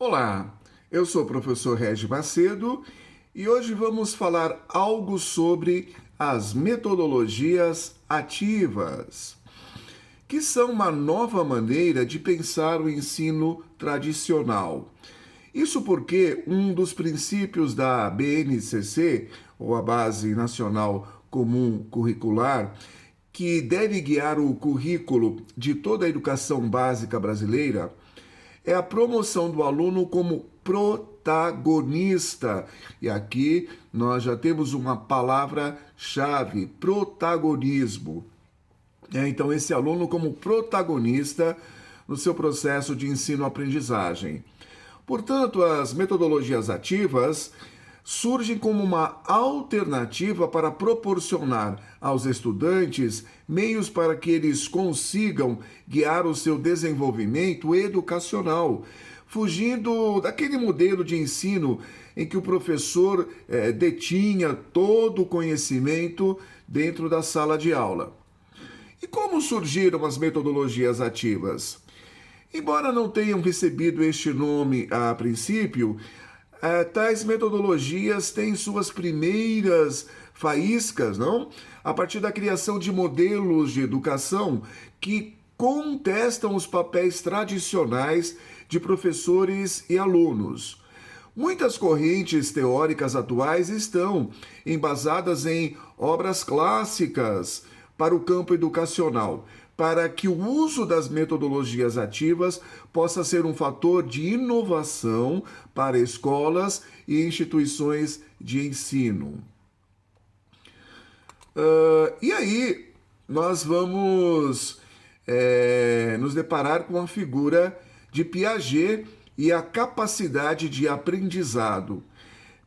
Olá, eu sou o professor Regi Macedo e hoje vamos falar algo sobre as metodologias ativas, que são uma nova maneira de pensar o ensino tradicional. Isso porque um dos princípios da BNCC, ou a Base Nacional Comum Curricular, que deve guiar o currículo de toda a educação básica brasileira, é a promoção do aluno como protagonista. E aqui nós já temos uma palavra-chave: protagonismo. Então, esse aluno como protagonista no seu processo de ensino-aprendizagem. Portanto, as metodologias ativas surgem como uma alternativa para proporcionar aos estudantes meios para que eles consigam guiar o seu desenvolvimento educacional, fugindo daquele modelo de ensino em que o professor detinha todo o conhecimento dentro da sala de aula. E como surgiram as metodologias ativas? Embora não tenham recebido este nome a princípio, tais metodologias têm suas primeiras faíscas, não? A partir da criação de modelos de educação que contestam os papéis tradicionais de professores e alunos. Muitas correntes teóricas atuais estão embasadas em obras clássicas para o campo educacional, para que o uso das metodologias ativas possa ser um fator de inovação para escolas e instituições de ensino. E aí, nós vamos nos deparar com a figura de Piaget e a capacidade de aprendizado.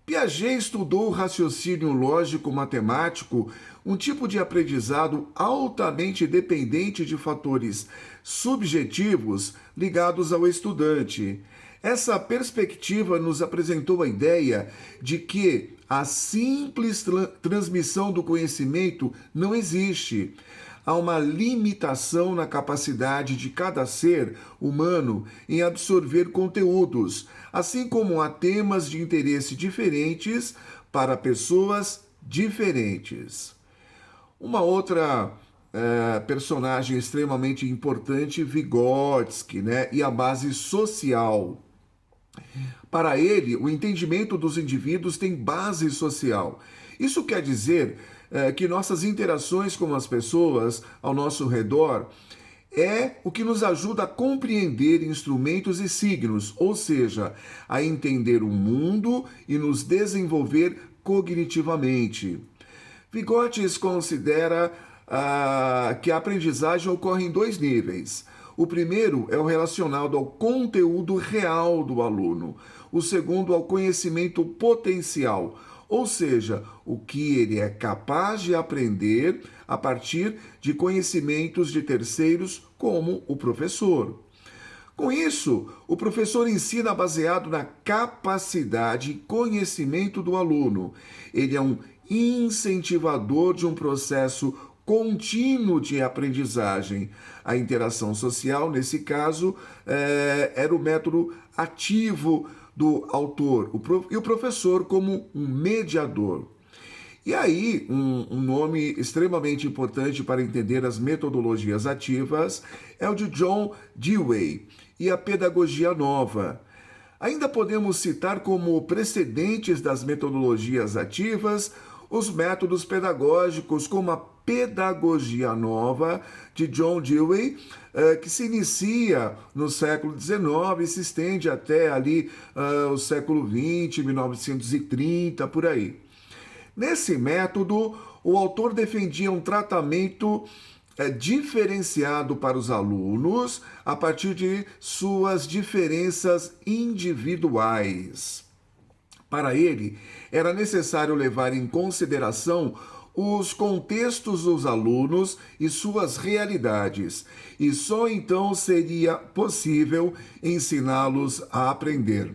Piaget estudou o raciocínio lógico-matemático, um tipo de aprendizado altamente dependente de fatores subjetivos ligados ao estudante. Essa perspectiva nos apresentou a ideia de que a simples transmissão do conhecimento não existe. Há uma limitação na capacidade de cada ser humano em absorver conteúdos, assim como há temas de interesse diferentes para pessoas diferentes. Uma outra personagem extremamente importante, Vygotsky, né? E a base social. Para ele, o entendimento dos indivíduos tem base social. Isso quer dizer que nossas interações com as pessoas ao nosso redor é o que nos ajuda a compreender instrumentos e signos, ou seja, a entender o mundo e nos desenvolver cognitivamente. Vygotsky considera que a aprendizagem ocorre em dois níveis. O primeiro é o relacionado ao conteúdo real do aluno. O segundo ao conhecimento potencial, ou seja, o que ele é capaz de aprender a partir de conhecimentos de terceiros, como o professor. Com isso, o professor ensina baseado na capacidade e conhecimento do aluno. Ele é um incentivador de um processo contínuo de aprendizagem. A interação social, nesse caso, era o método ativo do autor, e o professor como um mediador. E aí, um nome extremamente importante para entender as metodologias ativas é o de John Dewey e a pedagogia nova. Ainda podemos citar como precedentes das metodologias ativas os métodos pedagógicos, como a pedagogia nova de John Dewey, que se inicia no século XIX e se estende até ali o século XX, 1930, por aí. Nesse método, o autor defendia um tratamento diferenciado para os alunos a partir de suas diferenças individuais. Para ele, era necessário levar em consideração os contextos dos alunos e suas realidades, e só então seria possível ensiná-los a aprender.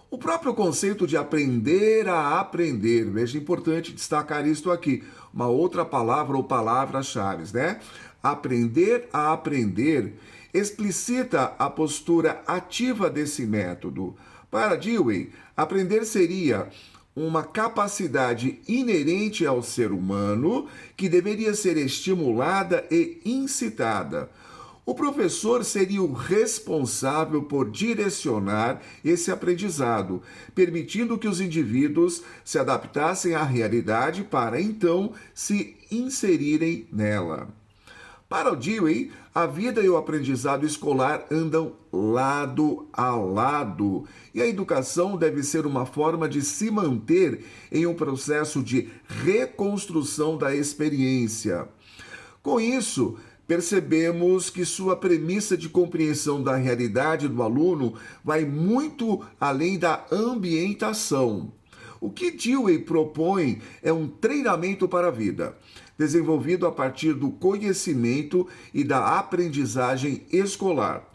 O próprio conceito de aprender a aprender, veja, é importante destacar isto aqui, uma outra palavra ou palavras-chave, né? Aprender a aprender explicita a postura ativa desse método. Para Dewey, aprender seria uma capacidade inerente ao ser humano que deveria ser estimulada e incitada. O professor seria o responsável por direcionar esse aprendizado, permitindo que os indivíduos se adaptassem à realidade para então se inserirem nela. Para o Dewey, a vida e o aprendizado escolar andam lado a lado, e a educação deve ser uma forma de se manter em um processo de reconstrução da experiência. Com isso, percebemos que sua premissa de compreensão da realidade do aluno vai muito além da ambientação. O que Dewey propõe é um treinamento para a vida, desenvolvido a partir do conhecimento e da aprendizagem escolar.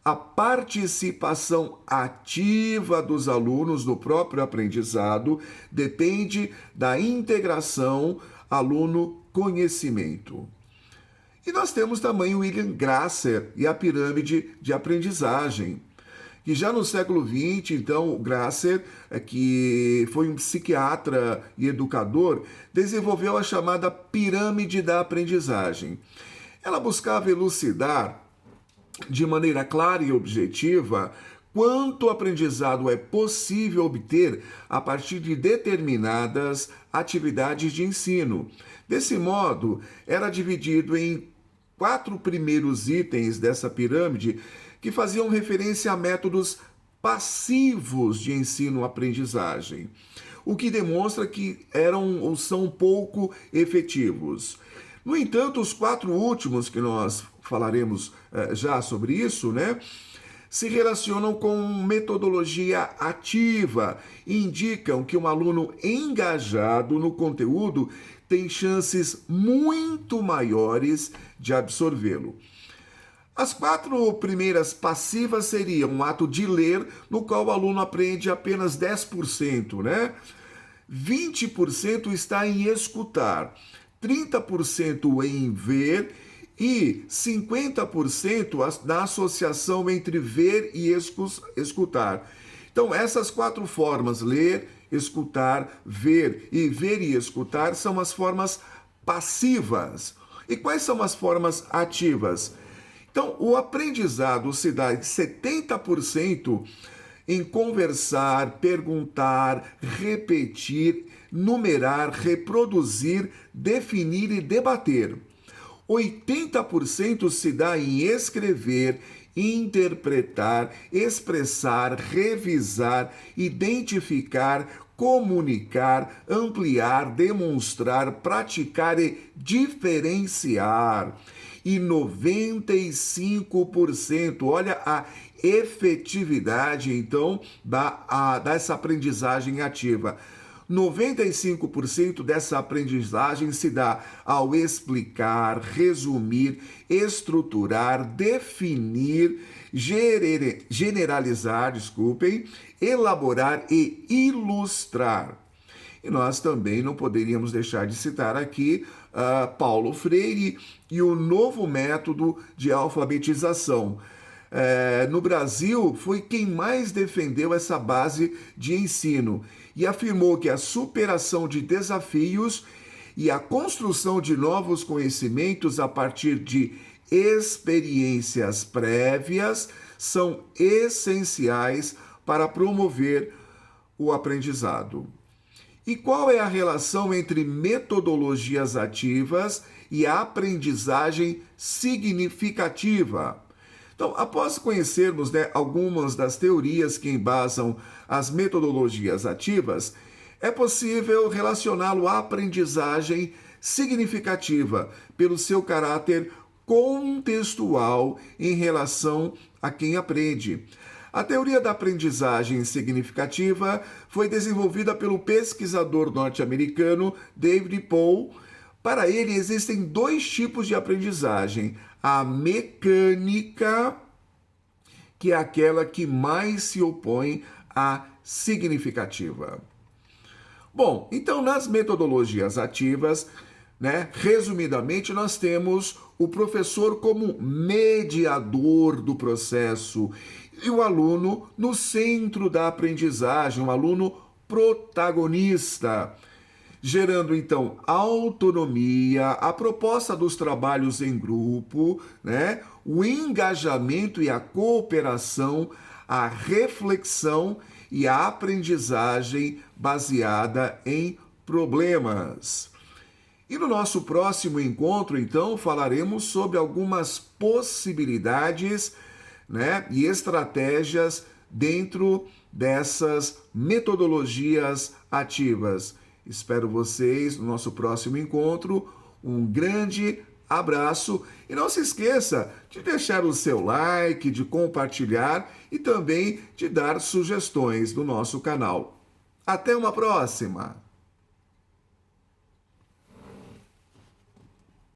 A participação ativa dos alunos no próprio aprendizado depende da integração aluno-conhecimento. E nós temos também o William Glasser e a pirâmide de aprendizagem, que já no século XX, então, o Glasser, que foi um psiquiatra e educador, desenvolveu a chamada pirâmide da aprendizagem. Ela buscava elucidar, de maneira clara e objetiva, quanto aprendizado é possível obter a partir de determinadas atividades de ensino. Desse modo, era dividido em 4 primeiros itens dessa pirâmide que faziam referência a métodos passivos de ensino-aprendizagem, o que demonstra que eram ou são pouco efetivos. No entanto, os 4 últimos, que nós falaremos já sobre isso, se relacionam com metodologia ativa e indicam que um aluno engajado no conteúdo tem chances muito maiores de absorvê-lo. As 4 primeiras passivas seriam um ato de ler, no qual o aluno aprende apenas 10%, 20% está em escutar, 30% em ver e 50% na associação entre ver e escutar. Então, essas 4 formas, ler, escutar, ver e escutar, são as formas passivas. E quais são as formas ativas? Então, o aprendizado se dá em 70% em conversar, perguntar, repetir, numerar, reproduzir, definir e debater. 80% se dá em escrever, interpretar, expressar, revisar, identificar, comunicar, ampliar, demonstrar, praticar e diferenciar. E 95%, olha a efetividade, então, dessa aprendizagem ativa. 95% dessa aprendizagem se dá ao explicar, resumir, estruturar, definir, generalizar, elaborar e ilustrar. E nós também não poderíamos deixar de citar aqui Paulo Freire e o novo método de alfabetização. No Brasil, foi quem mais defendeu essa base de ensino e afirmou que a superação de desafios e a construção de novos conhecimentos a partir de experiências prévias são essenciais para promover o aprendizado. E qual é a relação entre metodologias ativas e a aprendizagem significativa? Então, após conhecermos algumas das teorias que embasam as metodologias ativas, é possível relacioná-lo à aprendizagem significativa pelo seu caráter contextual em relação a quem aprende. A teoria da aprendizagem significativa foi desenvolvida pelo pesquisador norte-americano David Pohl. Para ele, existem 2 tipos de aprendizagem: a mecânica, que é aquela que mais se opõe à significativa. Bom, então nas metodologias ativas, resumidamente, nós temos o professor como mediador do processo e o aluno no centro da aprendizagem, o aluno protagonista, gerando então autonomia, a proposta dos trabalhos em grupo, né? O engajamento e a cooperação, a reflexão e a aprendizagem baseada em problemas. E no nosso próximo encontro, então, falaremos sobre algumas possibilidades, né, e estratégias dentro dessas metodologias ativas. Espero vocês no nosso próximo encontro. Um grande abraço e não se esqueça de deixar o seu like, de compartilhar e também de dar sugestões do nosso canal. Até uma próxima!